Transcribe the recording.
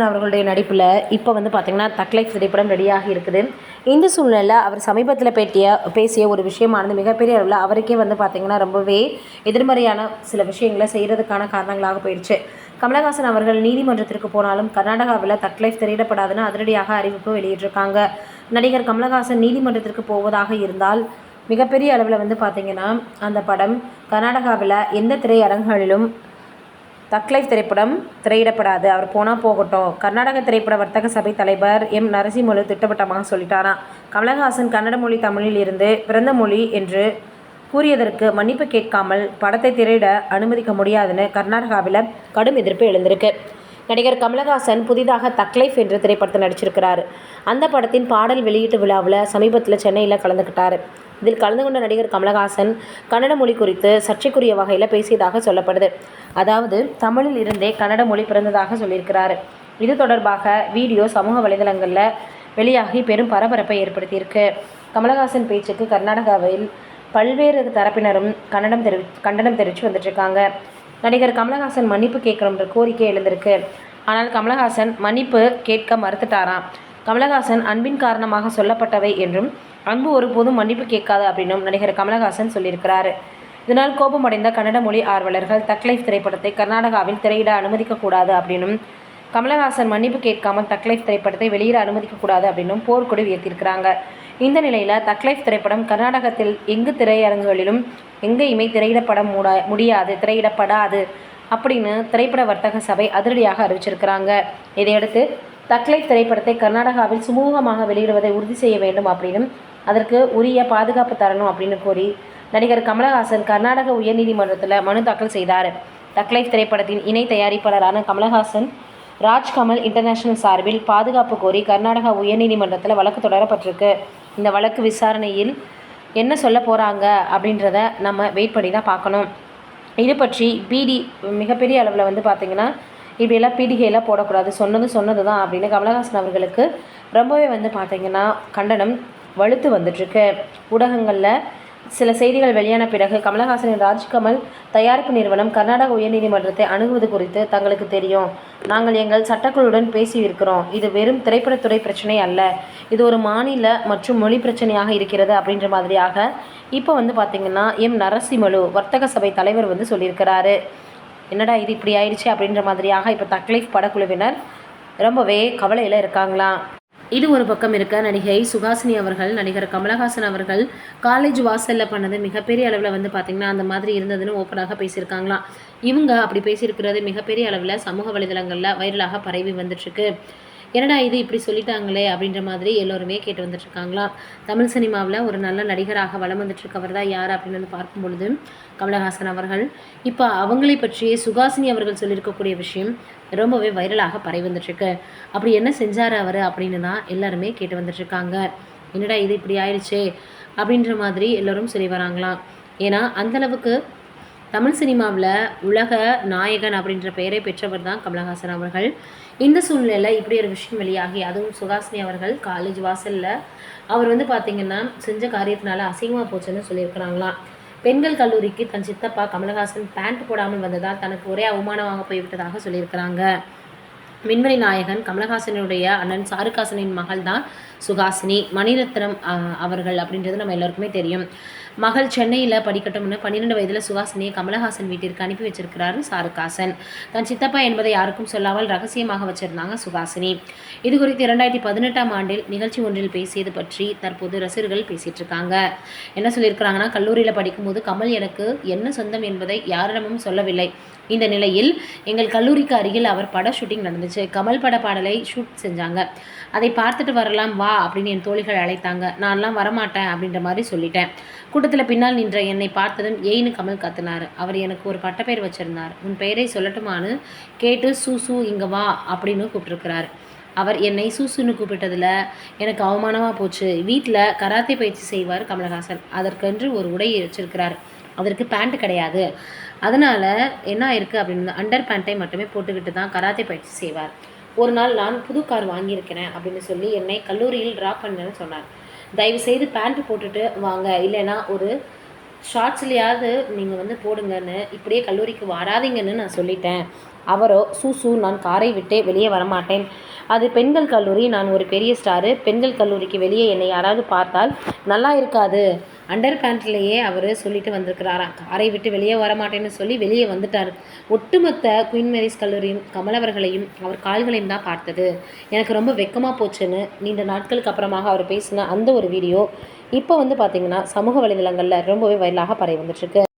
அவர்களுடைய நடிப்பில் இப்போ பார்த்திங்கன்னா தக் லைஃப் திரைப்படம் ரெடியாகி இருக்குது. இந்த சூழ்நிலையில் அவர் சமீபத்தில் பேசிய ஒரு விஷயமானது மிகப்பெரிய அளவில் அவருக்கே பார்த்திங்கன்னா ரொம்பவே எதிர்மறையான சில விஷயங்களை செய்கிறதுக்கான காரணங்களாக போயிடுச்சு. கமலஹாசன் அவர்கள் நீதிமன்றத்திற்கு போனாலும் கர்நாடகாவில் தக் லைஃப் திரையிடப்படாதுன்னு அதிரடியாக அறிவிப்பு வெளியிட்டிருக்காங்க. நடிகர் கமலஹாசன் நீதிமன்றத்திற்கு போவதாக இருந்தால் மிகப்பெரிய அளவில் பார்த்திங்கன்னா அந்த படம் கர்நாடகாவில் எந்த திரையரங்குகளிலும் தக் லைஃப் திரைப்படம் திரையிடப்படாது, அவர் போனால் போகட்டும். கர்நாடக திரைப்பட வர்த்தக சபை தலைவர் எம் நரசிம்மலு திட்டவட்டமாக சொல்லிட்டாராம். கமலஹாசன் கன்னட மொழி தமிழில் இருந்து பிறந்த மொழி என்று கூறியதற்கு மன்னிப்பு கேட்காமல் படத்தை திரையிட அனுமதிக்க முடியாதுன்னு கர்நாடகாவில் கடும் எதிர்ப்பு எழுந்திருக்கு. நடிகர் கமலஹாசன் புதிதாக தக் லைஃப் என்ற திரைப்படத்தில் நடிச்சிருக்கிறார். அந்த படத்தின் பாடல் வெளியீட்டு விழாவில் சமீபத்தில் சென்னையில் கலந்துக்கிட்டார். இதில் கலந்து கொண்ட நடிகர் கமலஹாசன் கன்னட மொழி குறித்து சர்ச்சைக்குரிய வகையில் பேசியதாக சொல்லப்படுது. அதாவது தமிழில் இருந்தே கன்னட மொழி பிறந்ததாக சொல்லியிருக்கிறார். இது தொடர்பாக வீடியோ சமூக வலைதளங்களில் வெளியாகி பெரும் பரபரப்பை ஏற்படுத்தியிருக்கு. கமலஹாசன் பேச்சுக்கு கர்நாடகாவில் பல்வேறு தரப்பினரும் கண்டனம் தெரிவித்து வந்துட்டுருக்காங்க. நடிகர் கமலஹாசன் மன்னிப்பு கேட்கணுன்ற கோரிக்கை எழுந்திருக்கு. ஆனால் கமலஹாசன் மன்னிப்பு கேட்க மறுத்துட்டாராம். கமலஹாசன் அன்பின் காரணமாக சொல்லப்பட்டவை என்றும் அன்பு ஒருபோதும் மன்னிப்பு கேட்காது அப்படின்னும் நடிகர் கமலஹாசன் சொல்லியிருக்கிறாரு. இதனால் கோபமடைந்த கன்னட மொழி ஆர்வலர்கள் தக் லைஃப் திரைப்படத்தை கர்நாடகாவில் திரையிட அனுமதிக்கக்கூடாது அப்படின்னும் கமலஹாசன் மன்னிப்பு கேட்காமல் தக் லைஃப் திரைப்படத்தை வெளியிட அனுமதிக்கக்கூடாது அப்படின்னும் போர்க்கொடி உயர்த்தியிருக்கிறாங்க. இந்த நிலையில் தக் லைஃப் திரைப்படம் கர்நாடகத்தில் எங்கு திரையரங்குகளிலும் எங்கேயுமே திரையிடப்படாது அப்படின்னு திரைப்பட வர்த்தக சபை அதிரடியாக அறிவிச்சிருக்கிறாங்க. இதையடுத்து தக் லைஃப் திரைப்படத்தை கர்நாடகாவில் சுமூகமாக வெளியிடுவதை உறுதி செய்ய வேண்டும் அப்படின்னும் அதற்கு உரிய பாதுகாப்பு தரணும் அப்படின்னு கோரி நடிகர் கமலஹாசன் கர்நாடக உயர்நீதிமன்றத்தில் மனு தாக்கல் செய்தார். தக் லைஃப் திரைப்படத்தின் இணை தயாரிப்பாளரான கமலஹாசன் ராஜ்கமல் இன்டர்நேஷனல் சார்பில் பாதுகாப்பு கோரி கர்நாடகா உயர்நீதிமன்றத்தில் வழக்கு தொடரப்பட்டிருக்கு. இந்த வழக்கு விசாரணையில் என்ன சொல்ல போகிறாங்க அப்படின்றத நம்ம வெயிட் பண்ணி தான் பார்க்கணும். இது பற்றி பிடி மிகப்பெரிய அளவில் பார்த்திங்கன்னா இப்படியெல்லாம் பீடிகையெல்லாம் போடக்கூடாது, சொன்னது தான் அப்படின்னு கமலஹாசன் அவர்களுக்கு ரொம்பவே பார்த்திங்கன்னா கண்டனம் வலுத்து வந்துட்டுருக்கு. ஊடகங்களில் சில செய்திகள் வெளியான பிறகு கமலஹாசனின் ராஜ்கமல் தயாரிப்பு நிறுவனம் கர்நாடக உயர்நீதிமன்றத்தை அணுகுவது குறித்து தங்களுக்கு தெரியும், நாங்கள் எங்கள் சட்டக்குழுவுடன் பேசியிருக்கிறோம், இது வெறும் திரைப்படத்துறை பிரச்சனை அல்ல, இது ஒரு மாநில மற்றும் மொழி பிரச்சனையாக இருக்கிறது அப்படின்ற மாதிரியாக இப்போ பார்த்திங்கன்னா எம் நரசிம்மலு வர்த்தக சபை தலைவர் சொல்லியிருக்கிறாரு. என்னடா இது இப்படி ஆயிடுச்சு அப்படின்ற மாதிரியாக இப்போ தக் லைஃப் படக்குழுவினர் ரொம்பவே கவலையில் இருக்காங்களாம். இது ஒரு பக்கம் இருக்க, நடிகை சுஹாசினி அவர்கள் நடிகர் கமலஹாசன் அவர்கள் காலேஜ் வாசலில் பண்ணது மிகப்பெரிய அளவில் பார்த்திங்கன்னா அந்த மாதிரி இருந்ததுன்னு ஓப்பனாக பேசியிருக்காங்களாம். இவங்க அப்படி பேசியிருக்கிறது மிகப்பெரிய அளவில் சமூக வலைதளங்களில் வைரலாக பரவி வந்துட்டுருக்கு. என்னடா இது இப்படி சொல்லிட்டாங்களே அப்படின்ற மாதிரி எல்லோருமே கேட்டு வந்துட்டுருக்காங்களாம். தமிழ் சினிமாவில் ஒரு நல்ல நடிகராக வலம் வந்துட்டுருக்கவர் தான் யார் அப்படின்னு பார்க்கும் பொழுது கமலஹாசன் அவர்கள். இப்போ அவங்களை பற்றியே சுஹாசினி அவர்கள் சொல்லியிருக்கக்கூடிய விஷயம் ரொம்பவே வைரலாக பரவி வந்துட்டுருக்கு. அப்படி என்ன செஞ்சார் அவர் அப்படின்னு தான் எல்லாருமே கேட்டு வந்துட்டுருக்காங்க. என்னடா இது இப்படி ஆயிடுச்சே அப்படின்ற மாதிரி எல்லோரும் சொல்லி வராங்களாம். ஏன்னா அந்தளவுக்கு தமிழ் சினிமாவில் உலக நாயகன் அப்படின்ற பெயரை பெற்றவர் தான் கமலஹாசன் அவர்கள். இந்த சூழ்நிலையில் இப்படி ஒரு விஷயம் வெளியாகி அதுவும் சுஹாசினி அவர்கள் காலேஜ் வாசலில் அவர் பார்த்திங்கன்னா செஞ்ச காரியத்தினால அசிங்கமாக போச்சுன்னு சொல்லியிருக்கிறாங்களாம். பெண்கள் கல்லூரிக்கு தன் சித்தப்பா கமலஹாசன் பேண்ட் போடாமல் வந்ததால் தனக்கு ஒரே அவமானமாக போய்விட்டதாக சொல்லியிருக்கிறாங்க. விண்வெளி நாயகன் கமலஹாசனுடைய அண்ணன் ஷாருக்காசனின் மகள் தான் சுஹாசினி. மணிரத்னம் அவர்கள் அப்படின்றது நம்ம எல்லாருக்குமே தெரியும். மகள் சென்னையில் படிக்கட்டும்னு 12 வயதில் சுஹாசினியை கமலஹாசன் வீட்டிற்கு அனுப்பி வச்சிருக்கிறாரு ஷாருக்காசன். தன் சித்தப்பா என்பதை யாருக்கும் சொல்லாமல் ரகசியமாக வச்சிருந்தாங்க சுஹாசினி. இது குறித்து 2018ஆம் ஆண்டில் நிகழ்ச்சி ஒன்றில் பேசியது பற்றி தற்போது ரசிகர்கள் பேசிட்டு இருக்காங்க. என்ன சொல்லியிருக்கிறாங்கன்னா, கல்லூரியில் படிக்கும்போது கமல் எனக்கு என்ன சொந்தம் என்பதை யாரிடமும் சொல்லவில்லை. இந்த நிலையில் எங்கள் கல்லூரிக்கு அருகில் அவர் பட ஷூட்டிங் நடந்துச்சு. கமல் பட பாடலை ஷூட் செஞ்சாங்க. அதை பார்த்துட்டு வரலாம் வா அப்படின்னு என் தோழிகள் அழைத்தாங்க. நான்லாம் வரமாட்டேன் அப்படின்ற மாதிரி சொல்லிட்டேன். கூட்டத்தில் பின்னால் நின்ற என்னை பார்த்ததும் ஏன்னு கமல் கத்துனார். அவர் எனக்கு ஒரு பட்டப்பெயர் வச்சிருந்தார். உன் பெயரை சொல்லட்டுமான்னு கேட்டு சூசு இங்கே வா அப்படின்னு கூப்பிட்டுருக்கிறார். அவர் என்னை சூசுன்னு கூப்பிட்டதில் எனக்கு அவமானமாக போச்சு. வீட்டில் கராத்தே பயிற்சி செய்வார் கமலஹாசன். அதற்கென்று ஒரு உடை வச்சிருக்கிறார். அதற்கு பேண்ட் கிடையாது. அதனால் என்ன ஆயிருக்கு அப்படின்னு அண்டர் பேண்ட்டை மட்டுமே போட்டுக்கிட்டு தான் கராத்தே பயிற்சி செய்வார். ஒரு நாள் நான் புது கார் வாங்கியிருக்கிறேன் அப்படின்னு சொல்லி என்னை கல்லூரியில் ட்ராப் பண்ணுன்னு சொன்னார். தயவுசெய்து பேண்ட் போட்டுட்டு வாங்க, இல்லைன்னா ஒரு ஷார்ட்ஸ்லையாவது நீங்கள் போடுங்கன்னு, இப்படியே கல்லூரிக்கு வராதிங்கன்னு நான் சொல்லிட்டேன். அவரோ, சூசு, நான் காரை விட்டே வெளியே வரமாட்டேன். அது பெண்கள் கல்லூரி, நான் ஒரு பெரிய ஸ்டாரு. பெண்கள் கல்லூரிக்கு வெளியே என்னை யாராவது பார்த்தால் நல்லா இருக்காது. அண்டர் பேண்ட்லேயே அவர் சொல்லிட்டு வந்திருக்கிறாராம். காரை விட்டு வெளியே வரமாட்டேன்னு சொல்லி வெளியே வந்துட்டார். ஒட்டுமொத்த குயின் மேரிஸ் கல்லூரியும் கமலவர்களையும் அவர் கால்களையும் தான் பார்த்தது. எனக்கு ரொம்ப வெக்கமாக போச்சுன்னு நீண்ட நாட்களுக்கு அப்புறமாக அவர் பேசின அந்த ஒரு வீடியோ இப்போ பார்த்திங்கன்னா சமூக வலைதளங்களில் ரொம்பவே வைரலாக பரவி வந்துட்டுருக்கு.